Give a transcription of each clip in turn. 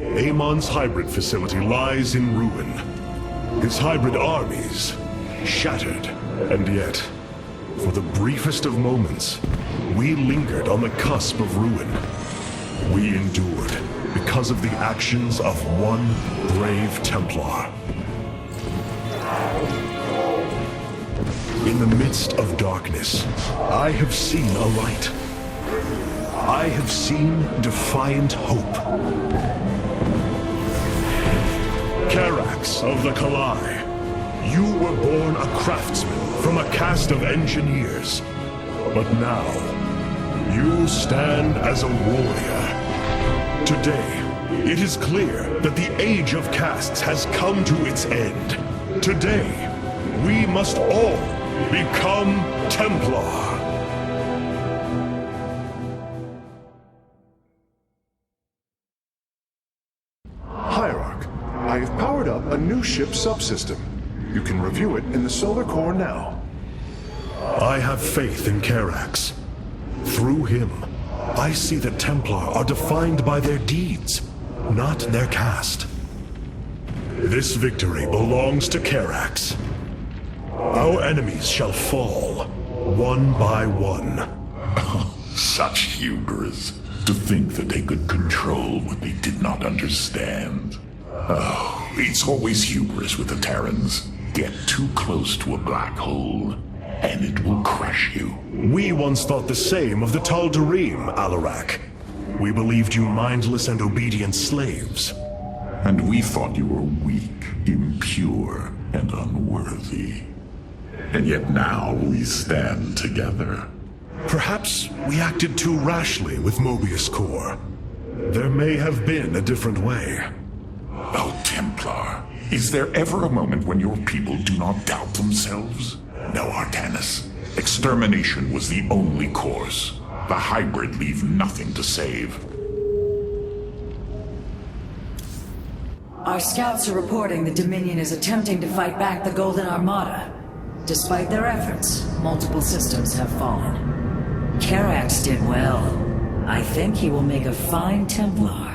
Amon's hybrid facility lies in ruin. His hybrid armies shattered, and yet, for the briefest of moments, we lingered on the cusp of ruin. We endured because of the actions of one brave Templar. In the midst of darkness, I have seen a light. I have seen defiant hope. Carax of the Kalai, you were born a craftsman from a caste of engineers. But now, you stand as a warrior. Today, it is clear that the age of castes has come to its end. Today, we must all become Templar. Hierarch, I have powered up a new ship subsystem. You can review it in the solar core now. I have faith in Carax. Through him, I see that Templar are defined by their deeds, not their caste. This victory belongs to Carax. Our enemies shall fall, one by one. Such hubris, to think that they could control what they did not understand. Oh, it's always hubris with the Terrans. Get too close to a black hole, and it will crush you. We once thought the same of the Tal'Darim, Alarak. We believed you mindless and obedient slaves. And we thought you were weak, impure, and unworthy. And yet now we stand together. Perhaps we acted too rashly with Mobius Core. There may have been a different way. Oh, Templar, is there ever a moment when your people do not doubt themselves? No, Artanis. Extermination was the only course. The hybrid leave nothing to save. Our scouts are reporting the Dominion is attempting to fight back the Golden Armada. Despite their efforts, multiple systems have fallen. Carax did well. I think he will make a fine Templar.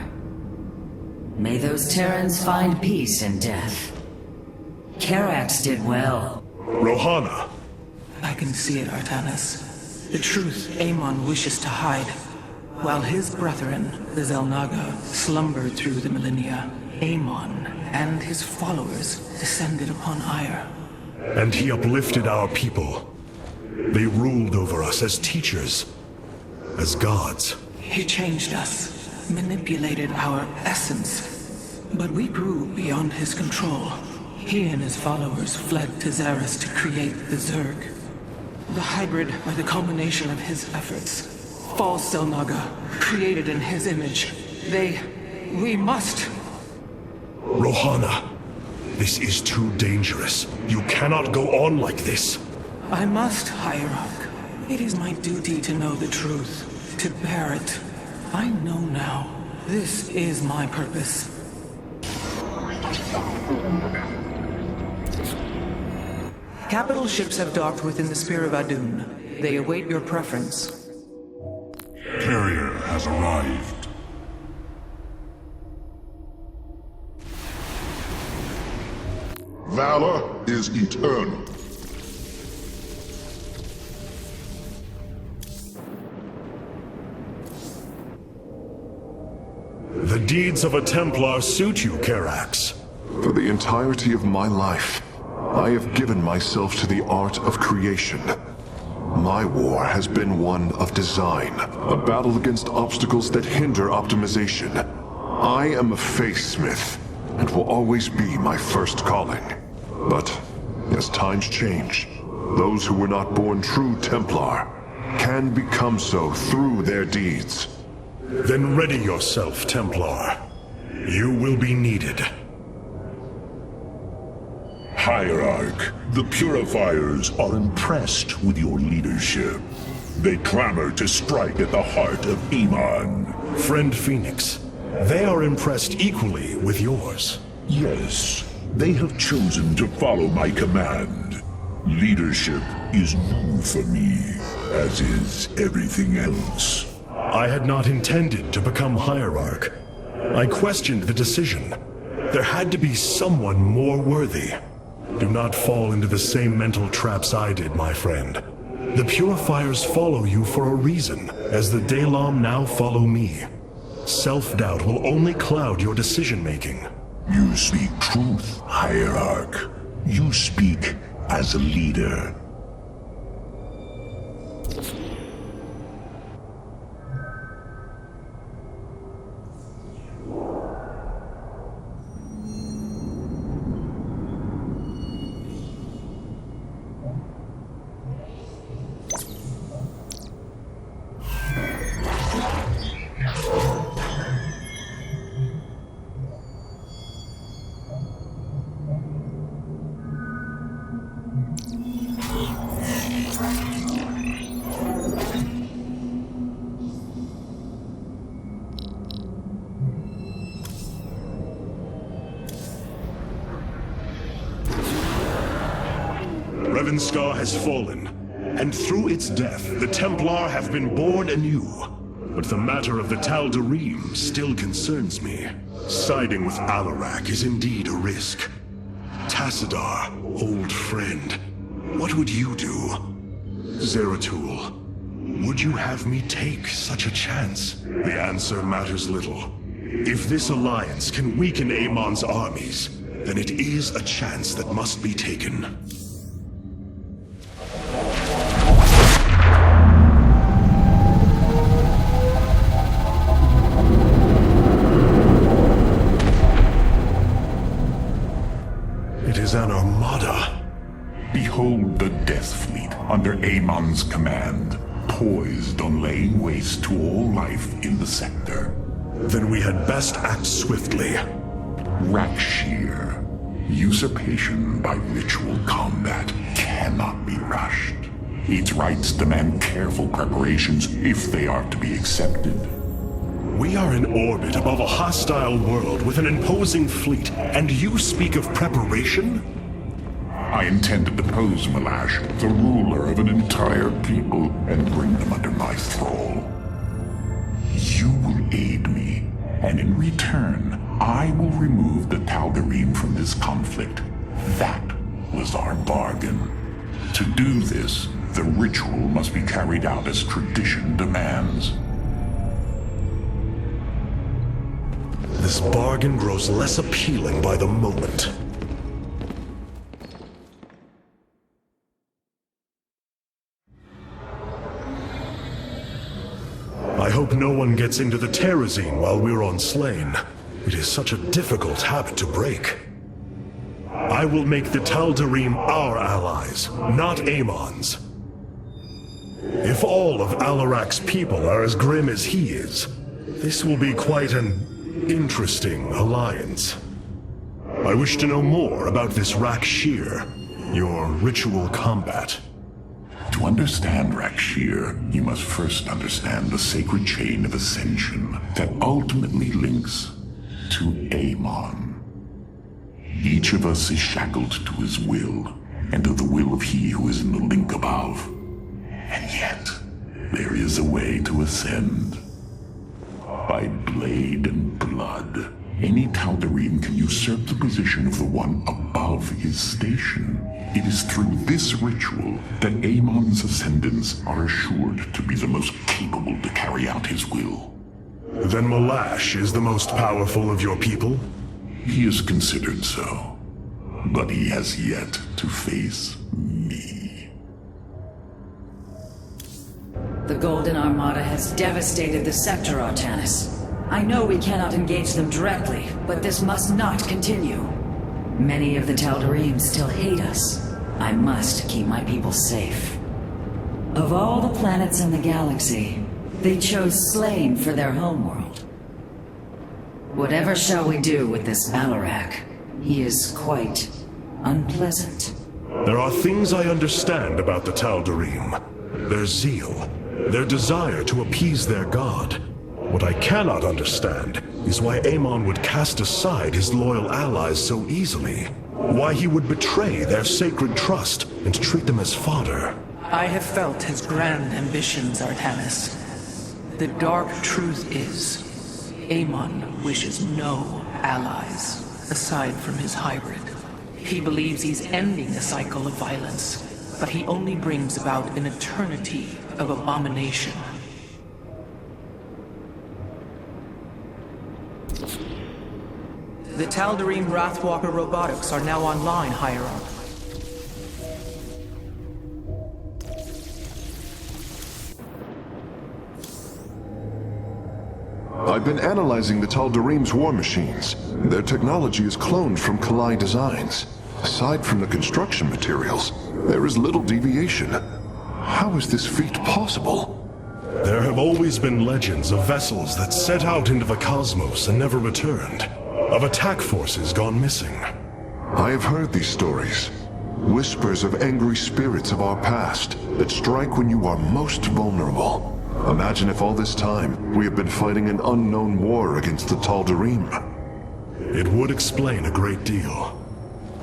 May those Terrans find peace in death. Carax did well. Rohana. I can see it, Artanis. The truth Amon wishes to hide. While his brethren, the Xel'Naga, slumbered through the millennia, Amon and his followers descended upon Ire. And he uplifted our people. They ruled over us as teachers, as gods. He changed us, manipulated our essence. But we grew beyond his control. He and his followers fled to Xeris to create the Zerg. The hybrid are the culmination of his efforts. False Xel'Naga, created in his image. We must... Rohana, this is too dangerous. You cannot go on like this. I must, Hierarch. It is my duty to know the truth, to bear it. I know now. This is my purpose. Capital ships have docked within the Spear of Adun. They await your preference. Carrier has arrived. Valor is eternal. The deeds of a Templar suit you, Carax. For the entirety of my life, I have given myself to the art of creation. My war has been one of design, a battle against obstacles that hinder optimization. I am a faithsmith, and will always be my first calling. But, as times change, those who were not born true Templar can become so through their deeds. Then ready yourself, Templar. You will be needed. Hierarch, the Purifiers are impressed with your leadership. They clamor to strike at the heart of Amon. Friend Phoenix, they are impressed equally with yours. Yes, they have chosen to follow my command. Leadership is new for me, as is everything else. I had not intended to become Hierarch. I questioned the decision. There had to be someone more worthy. Do not fall into the same mental traps I did, my friend. The Purifiers follow you for a reason, as the Daylom now follow me. Self-doubt will only cloud your decision-making. You speak truth, Hierarch. You speak as a leader. Revanskar has fallen, and through its death, the Templar have been born anew. But the matter of the Tal'Darim still concerns me. Siding with Alarak is indeed a risk. Tassadar, old friend, what would you do? Zeratul, would you have me take such a chance? The answer matters little. If this alliance can weaken Amon's armies, then it is a chance that must be taken. It is an armada. Behold the Death Fleet under Amon's command, poised on laying waste to all life in the sector. Then we had best act swiftly. Rakshir. Usurpation by ritual combat cannot be rushed. Its rites demand careful preparations if they are to be accepted. We are in orbit above a hostile world with an imposing fleet, and you speak of preparation? I intend to depose Malash, the ruler of an entire people, and bring them under my thrall. You will aid me, and in return, I will remove the Tal'Darim from this conflict. That was our bargain. To do this, the ritual must be carried out as tradition demands. This bargain grows less appealing by the moment. I hope no one gets into the Terrazine while we're on Slain. It is such a difficult habit to break. I will make the Tal'Darim our allies, not Amon's. If all of Alarak's people are as grim as he is, this will be quite an interesting alliance. I wish to know more about this Rakshir, your ritual combat. To understand Rakshir, you must first understand the sacred chain of ascension that ultimately links to Amon. Each of us is shackled to his will, and to the will of he who is in the link above. And yet, there is a way to ascend. By blade and blood, any Tal'Darim can usurp the position of the one above his station. It is through this ritual that Amon's ascendants are assured to be the most capable to carry out his will. Then Malash is the most powerful of your people? He is considered so, but he has yet to face me. The Golden Armada has devastated the sector, Artanis. I know we cannot engage them directly, but this must not continue. Many of the Tal'Darim still hate us. I must keep my people safe. Of all the planets in the galaxy, they chose Slain for their homeworld. Whatever shall we do with this Alarak? He is quite unpleasant. There are things I understand about the Tal'Darim. Their zeal, their desire to appease their god. What I cannot understand is why Amon would cast aside his loyal allies so easily. Why he would betray their sacred trust and treat them as fodder. I have felt his grand ambitions, Artanis. The dark truth is, Amon wishes no allies, aside from his hybrid. He believes he's ending a cycle of violence, but he only brings about an eternity of abomination. The Tal'Darim Wrathwalker robotics are now online, Hierarch. I've been analyzing the Tal'Darim's war machines. Their technology is cloned from Kalai designs. Aside from the construction materials, there is little deviation. How is this feat possible? There have always been legends of vessels that set out into the cosmos and never returned. Of attack forces gone missing. I have heard these stories. Whispers of angry spirits of our past that strike when you are most vulnerable. Imagine if all this time we have been fighting an unknown war against the Tal'Darim. It would explain a great deal.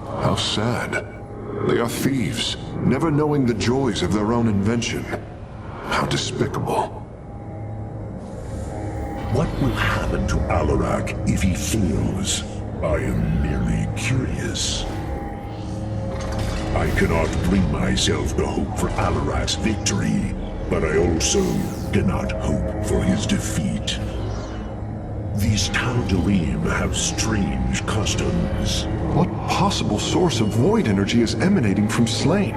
How sad. They are thieves, never knowing the joys of their own invention. How despicable. What will happen to Alarak if he fails? I am merely curious. I cannot bring myself to hope for Alarak's victory, but I also cannot hope for his defeat. These Tal'Darim have strange customs. What possible source of void energy is emanating from Slain?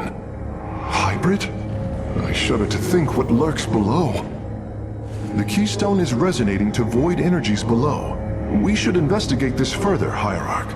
Hybrid? I shudder to think what lurks below. The keystone is resonating to void energies below. We should investigate this further, Hierarch.